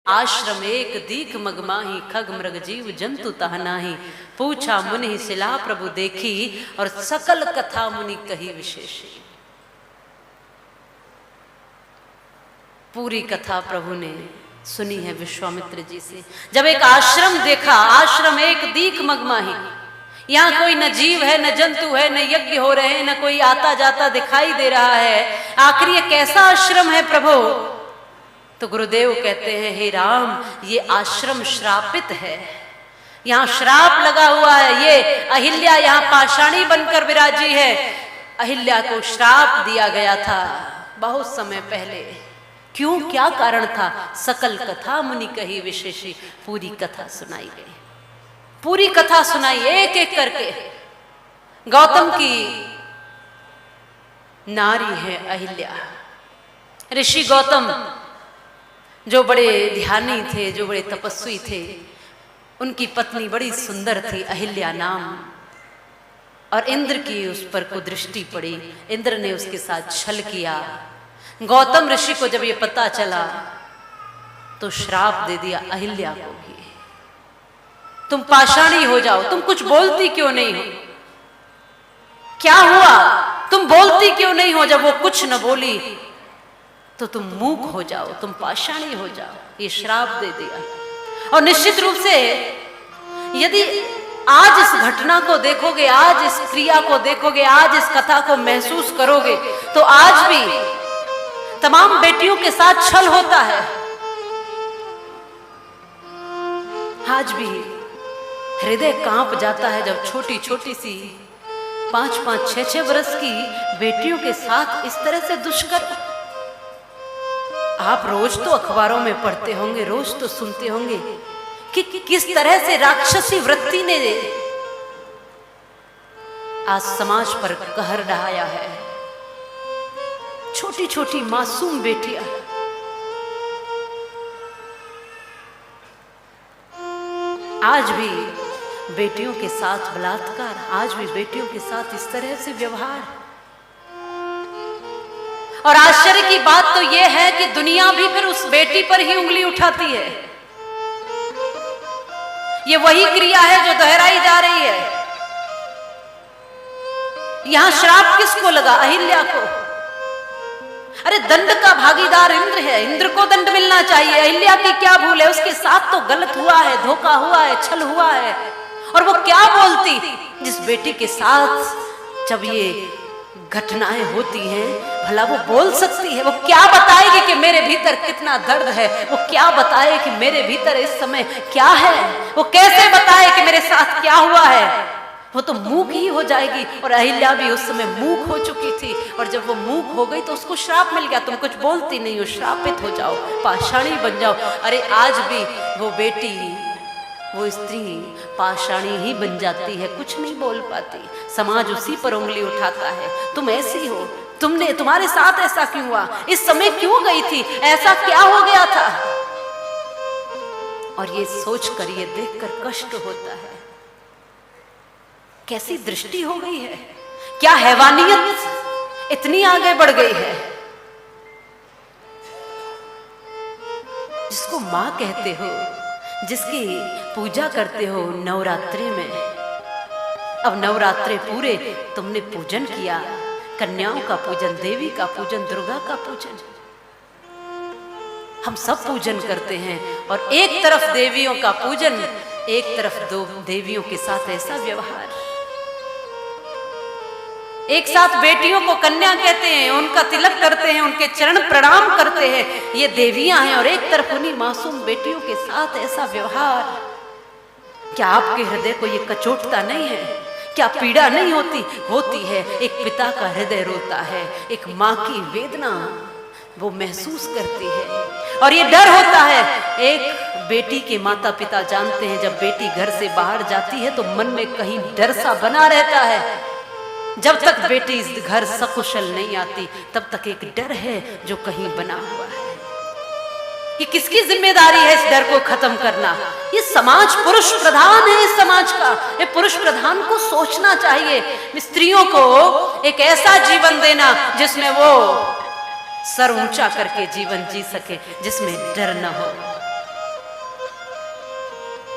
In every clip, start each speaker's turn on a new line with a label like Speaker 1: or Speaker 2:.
Speaker 1: आश्रम एक दीख मगमाही, खग मृग जीव जंतु तहनाही। पूछा मुनि शिला प्रभु देखी, और सकल कथा मुनि कही विशेषी। पूरी कथा प्रभु ने सुनी है विश्वामित्र जी से। जब एक आश्रम देखा, आश्रम एक दीख मगमाही, यहाँ कोई न जीव है, न जंतु है, न यज्ञ हो रहे हैं, न कोई आता जाता दिखाई दे रहा है। आखिर ये कैसा आश्रम है प्रभु? तो गुरुदेव कहते हैं, हे राम, ये आश्रम श्रापित है, यहाँ श्राप लगा हुआ है। ये अहिल्या यहाँ पाषाणी बनकर विराजी है। अहिल्या को श्राप दिया गया था बहुत समय पहले। क्यों, क्या कारण था? सकल कथा मुनि कही विशेषी। पूरी कथा सुनाई गई, पूरी कथा सुनाई एक एक करके। गौतम की नारी है अहिल्या। ऋषि गौतम जो बड़े ध्यानी थे, जो बड़े तपस्वी थे, उनकी पत्नी बड़ी सुंदर थी, अहिल्या नाम। और इंद्र की उस पर को दृष्टि पड़ी, इंद्र ने उसके साथ छल किया। गौतम ऋषि को जब ये पता चला तो श्राप दे दिया अहिल्या को भी, तुम पाषाणी हो जाओ। तुम कुछ बोलती क्यों नहीं हो? क्या हुआ? तुम बोलती क्यों नहीं हो? जब वो कुछ न बोली तो तुम मूक हो जाओ, तुम पाषाणी हो जाओ। ये श्राप दे दिया। और निश्चित रूप से यदि आज इस घटना को देखोगे, आज इस क्रिया को देखोगे, आज इस कथा को महसूस करोगे, तो आज भी तमाम बेटियों के साथ छल होता है। आज भी हृदय कांप जाता है जब छोटी छोटी सी 5-5, 6-6 वर्ष की बेटियों के साथ इस तरह से दुष्कर्म। आप रोज तो अखबारों में पढ़ते होंगे, रोज तो सुनते होंगे कि किस तरह से राक्षसी वृत्ति ने आज समाज पर कहर ढाया है। छोटी छोटी मासूम बेटियां, आज भी बेटियों के साथ बलात्कार, आज भी बेटियों के साथ इस तरह से व्यवहार। और आश्चर्य की बात तो यह है कि दुनिया भी फिर उस बेटी पर ही उंगली उठाती है। ये वही क्रिया है जो दोहराई जा रही है। यहां श्राप किसको लगा? अहिल्या को। अरे दंड का भागीदार इंद्र है, इंद्र को दंड मिलना चाहिए। अहिल्या की क्या भूल है? उसके साथ तो गलत हुआ है, धोखा हुआ है, छल हुआ है। और वो क्या बोलती जिस बेटी के साथ जब ये घटनाएं होती हैं, भला वो बोल सकती है? वो क्या बताएगी कि मेरे भीतर कितना दर्द है? वो क्या बताए कि मेरे भीतर इस समय क्या है? वो कैसे बताए कि मेरे साथ क्या हुआ है? वो तो मूक ही हो जाएगी। और अहिल्या भी उस समय मूक हो चुकी थी। और जब वो मूक हो गई तो उसको श्राप मिल गया, तुम कुछ बोलती नहीं हो, श्रापित हो जाओ, पाषाणी बन जाओ। अरे आज भी वो बेटी, वो स्त्री पाषाणी ही बन जाती है, कुछ नहीं बोल पाती। समाज उसी पर उंगली उठाता है, तुम ऐसी हो, तुमने, तुम्हारे साथ ऐसा क्यों हुआ? इस समय क्यों गई थी? ऐसा क्या हो गया था? और ये सोचकर, ये देखकर कष्ट होता है। कैसी दृष्टि हो गई है? क्या हैवानियत इतनी आगे बढ़ गई है? जिसको मां कहते हो, जिसकी पूजा करते हो नवरात्रि में। अब नवरात्रे पूरे तुमने पूजन किया, कन्याओं का पूजन, देवी का पूजन, दुर्गा का पूजन, हम सब पूजन करते हैं। और एक तरफ देवियों का पूजन, एक तरफ दो देवियों के साथ ऐसा व्यवहार। एक साथ बेटियों को कन्या कहते हैं, उनका तिलक करते हैं, उनके चरण प्रणाम करते हैं, ये देवियां हैं। और एक तरफ उन्हीं मासूम बेटियों के साथ ऐसा व्यवहार। क्या आपके हृदय को ये कचोटता नहीं है? क्या पीड़ा नहीं होती? होती है। एक पिता का हृदय रोता है, एक माँ की वेदना वो महसूस करती है। और ये डर होता है। एक बेटी के माता पिता जानते हैं, जब बेटी घर से बाहर जाती है तो मन में कहीं डर सा बना रहता है। जब तक बेटी इस घर सकुशल नहीं आती, तब तक एक डर है जो कहीं बना हुआ है। ये किसकी जिम्मेदारी है इस डर को खत्म करना? ये समाज पुरुष प्रधान है। इस समाज का, ये पुरुष प्रधान को सोचना चाहिए। स्त्रियों को एक ऐसा जीवन देना जिसमें वो सर ऊंचा करके जीवन जी सके, जिसमें डर न हो।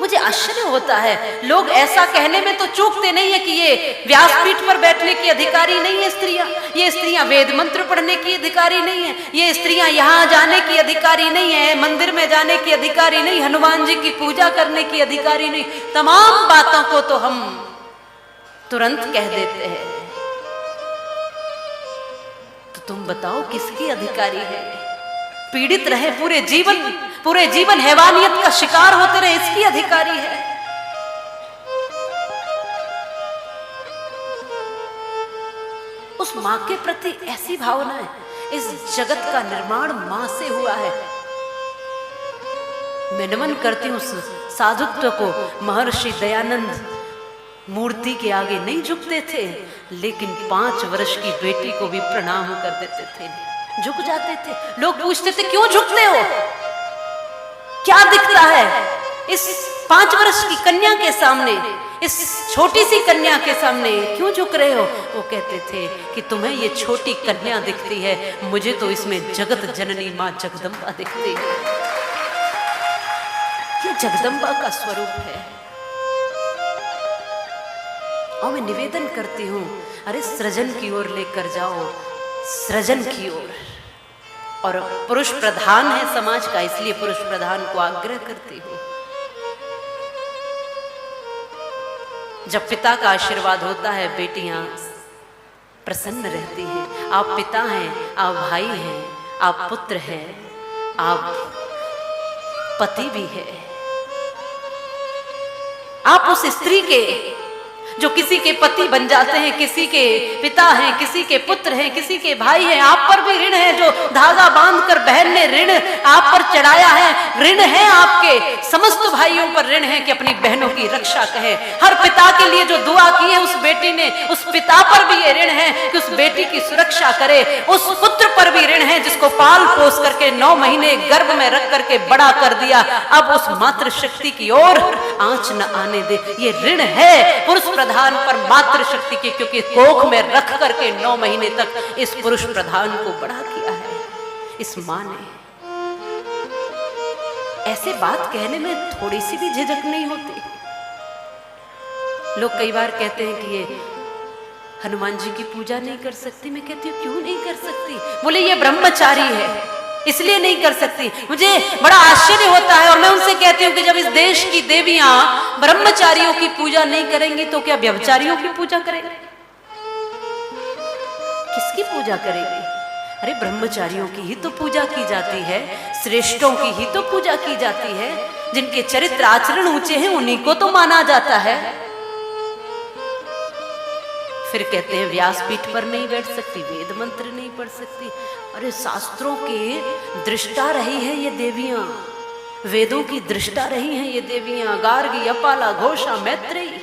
Speaker 1: मुझे आश्चर्य होता है, लोग ऐसा कहने में तो चूकते नहीं है कि ये व्यासपीठ पर बैठने की अधिकारी नहीं है स्त्रियां, ये स्त्रियां वेद मंत्र पढ़ने की अधिकारी नहीं है, ये स्त्रियां यहाँ जाने की अधिकारी नहीं है, मंदिर में जाने की अधिकारी नहीं, हनुमान जी की पूजा करने की अधिकारी नहीं। तमाम बातों को तो हम तुरंत कह देते हैं। तो तुम बताओ किसकी अधिकारी है? पीड़ित रहे पूरे जीवन हैवानियत का शिकार होते रहे, इसकी अधिकारी है। उस मां के प्रति ऐसी भावना है। इस जगत का निर्माण मां से हुआ है। मैं नमन करती हूँ उस साधुत्व को। महर्षि दयानंद मूर्ति के आगे नहीं झुकते थे, लेकिन 5 वर्ष की बेटी को भी प्रणाम कर देते थे, झुक जाते थे। लोग पूछते थे क्यों झुकते हो, क्या दिखता है इस 5 वर्ष की कन्या के सामने, इस छोटी सी कन्या के सामने क्यों झुक रहे हो? वो कहते थे कि तुम्हें ये छोटी कन्या दिखती है, मुझे तो इसमें जगत जननी मां जगदम्बा दिखती है। ये जगदम्बा का स्वरूप है। और मैं निवेदन करती हूं, अरे सृजन की ओर लेकर जाओ, सृजन की ओर। और पुरुष प्रधान है समाज का, इसलिए पुरुष प्रधान को आग्रह करती हूं, जब पिता का आशीर्वाद होता है बेटियां प्रसन्न रहती हैं। आप पिता हैं, आप भाई हैं, आप पुत्र हैं, आप पति भी है। आप उस स्त्री के जो किसी के पति बन जाते हैं, किसी के पिता हैं, किसी के पुत्र हैं, किसी के भाई हैं, आप पर भी ऋण है। जो धागा बांधकर बहन ने ऋण आप पर चढ़ाया है, ऋण है आपके समस्त भाइयों पर ऋण है कि अपनी बहनों की रक्षा करें। हर पिता के लिए जो दुआ की है उस बेटी ने, उस पिता पर भी ये ऋण है कि उस बेटी की सुरक्षा करे। उस पुत्र पर भी ऋण है जिसको पाल पोस करके 9 महीने गर्भ में रख करके बड़ा कर दिया। अब उस मातृशक्ति की ओर आंच न आने दे। ये ऋण है पुरुष प्रधान पर मातृशक्ति की, क्योंकि कोख में रख करके 9 महीने तक इस पुरुष प्रधान को बड़ा किया है इस मां ने। ऐसे बात कहने में थोड़ी सी भी झिझक नहीं होती। लोग कई बार कहते हैं कि ये हनुमान जी की पूजा नहीं कर सकती। मैं कहती हूँ क्यों नहीं कर सकती? बोले ये ब्रह्मचारी है इसलिए नहीं कर सकती। मुझे बड़ा आश्चर्य होता है और मैं उनसे कहती हूँ कि जब इस देश की देवियां ब्रह्मचारियों की पूजा नहीं करेंगी तो क्या व्यभिचारियों की पूजा करेंगी? किसकी पूजा करेगी? अरे ब्रह्मचारियों की ही तो पूजा की जाती है, श्रेष्ठों की ही तो पूजा की जाती है। जिनके चरित्र आचरण ऊंचे हैं उन्हीं को तो माना जाता है। फिर कहते हैं व्यासपीठ पर नहीं बैठ सकती, वेद मंत्र नहीं पढ़ सकती। अरे शास्त्रों की दृष्टा रही है ये देवियां, वेदों की दृष्टा रही हैं ये देवियां। गार्गी, अपाला, घोषा, मैत्रेयी,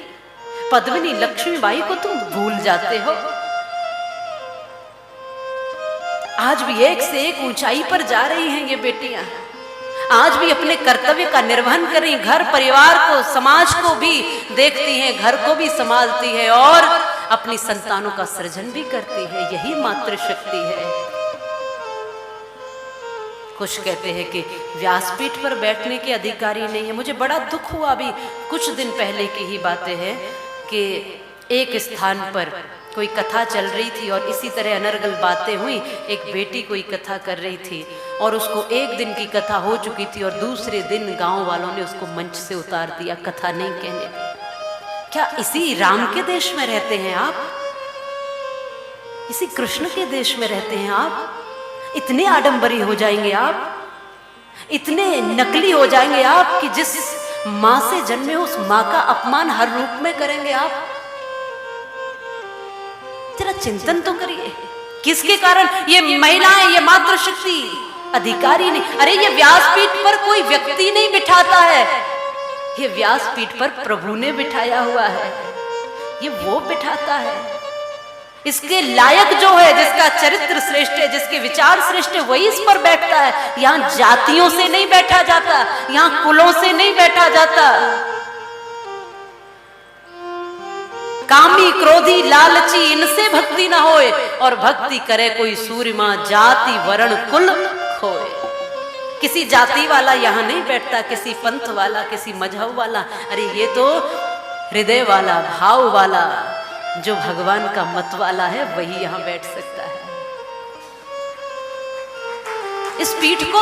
Speaker 1: पद्मिनी, लक्ष्मीबाई को तुम भूल जाते हो। आज भी एक से एक ऊंचाई पर जा रही हैं ये बेटियां। आज भी अपने कर्तव्य का निर्वहन कर रही, घर परिवार को, समाज को भी देखती हैं, घर को भी संभालती है और अपनी संतानों का सृजन भी करती है। यही मातृशक्ति है। कुछ कहते हैं कि व्यासपीठ पर बैठने के अधिकारी नहीं है। मुझे बड़ा दुख हुआ, अभी कुछ दिन पहले की ही बातें हैं कि एक स्थान पर कोई कथा चल रही थी और इसी तरह अनर्गल बातें हुई। एक बेटी कोई कथा कर रही थी और उसको एक दिन की कथा हो चुकी थी और दूसरे दिन गांव वालों ने उसको मंच से उतार दिया, कथा नहीं कहने दी। क्या इसी राम के देश में रहते हैं आप? इसी कृष्ण के देश में रहते हैं आप? इतने आडंबरी हो जाएंगे आप, इतने नकली हो जाएंगे आप कि जिस मां से जन्मे उस मां का अपमान हर रूप में करेंगे आप। जरा चिंतन तो करिए, किसके कारण ये महिलाएं, ये मातृशक्ति अधिकारी नहीं। अरे ये व्यासपीठ पर कोई व्यक्ति नहीं बिठाता है, ये व्यासपीठ पर प्रभु ने बिठाया हुआ है, ये वो बिठाता है। इसके लायक जो है, जिसका चरित्र श्रेष्ठ है, जिसके विचार श्रेष्ठ है, वही इस पर बैठता है। यहां जातियों से नहीं बैठा जाता, यहां कुलों से नहीं बैठा जाता। कामी, क्रोधी, लालची, इनसे भक्ति ना होए और भक्ति करे कोई सूर्यमा, जाति वर्ण कुल खोए। किसी जाति वाला यहाँ नहीं बैठता, किसी पंथ वाला, किसी मजहब वाला। अरे ये तो हृदय वाला, भाव वाला, जो भगवान का मत वाला है वही यहाँ बैठ सकता है। इस पीठ को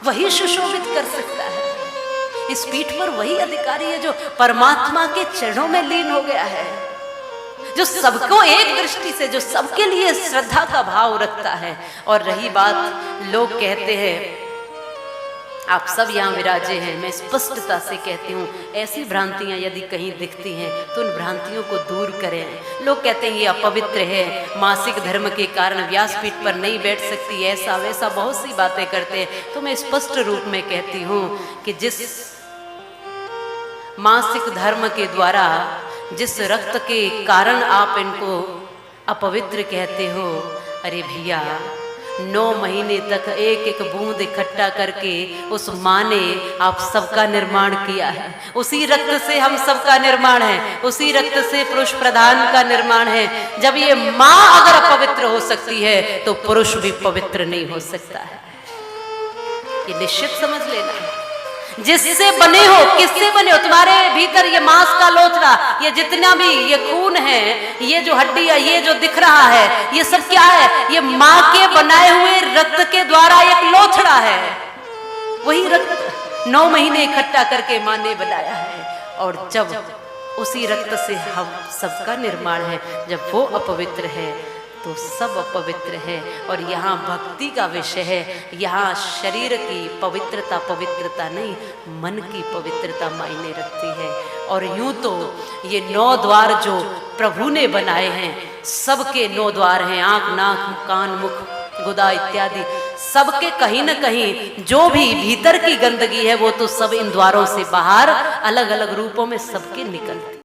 Speaker 1: वही सुशोभित कर सकता है। इस पीठ पर वही अधिकारी है जो परमात्मा के चरणों में लीन हो गया है, जो सबको एक दृष्टि से, जो सबके लिए श्रद्धा का भाव रखता है। और रही बात, लोग कहते हैं, आप सब यहाँ विराजे हैं, मैं स्पष्टता से कहती हूँ, ऐसी भ्रांतियां यदि कहीं दिखती हैं तो उन भ्रांतियों को दूर करें। लोग कहते हैं ये अपवित्र है, मासिक धर्म के कारण व्यासपीठ पर नहीं बैठ सकती, ऐसा वैसा बहुत सी बातें करते हैं। तो मैं स्पष्ट रूप में कहती हूँ कि जिस मासिक धर्म के द्वारा, जिस रक्त के कारण आप इनको अपवित्र कहते हो, अरे भैया 9 महीने तक एक एक बूंद इकट्ठा करके उस माँ ने आप सबका निर्माण किया है। उसी रक्त से हम सबका निर्माण है, उसी रक्त से पुरुष प्रधान का निर्माण है। जब ये माँ अगर अपवित्र हो सकती है तो पुरुष भी पवित्र नहीं हो सकता है। ये निश्चित समझ लेना। जिससे बने हो, किससे बने हो, तुम्हारे भीतर ये मांस का लोथड़ा, ये जितना भी ये खून है, ये जो हड्डी है, ये जो दिख रहा है, ये सब क्या है? ये माँ के बनाए हुए रक्त के द्वारा एक लोथड़ा है। वही रक्त 9 महीने इकट्ठा करके माँ ने बनाया है। और जब उसी रक्त से हम सबका निर्माण है, जब वो अपवित्र है तो सब अपवित्र है। और यहाँ भक्ति का विषय है, यहाँ शरीर की पवित्रता पवित्रता नहीं, मन की पवित्रता मायने रखती है। और यूं तो ये 9 द्वार जो प्रभु ने बनाए हैं, सबके 9 द्वार हैं, आंख, नाक, कान, मुख, गुदा इत्यादि, सबके कहीं न कहीं जो भी भीतर की गंदगी है वो तो सब इन द्वारों से बाहर अलग अलग रूपों में सबके निकलती।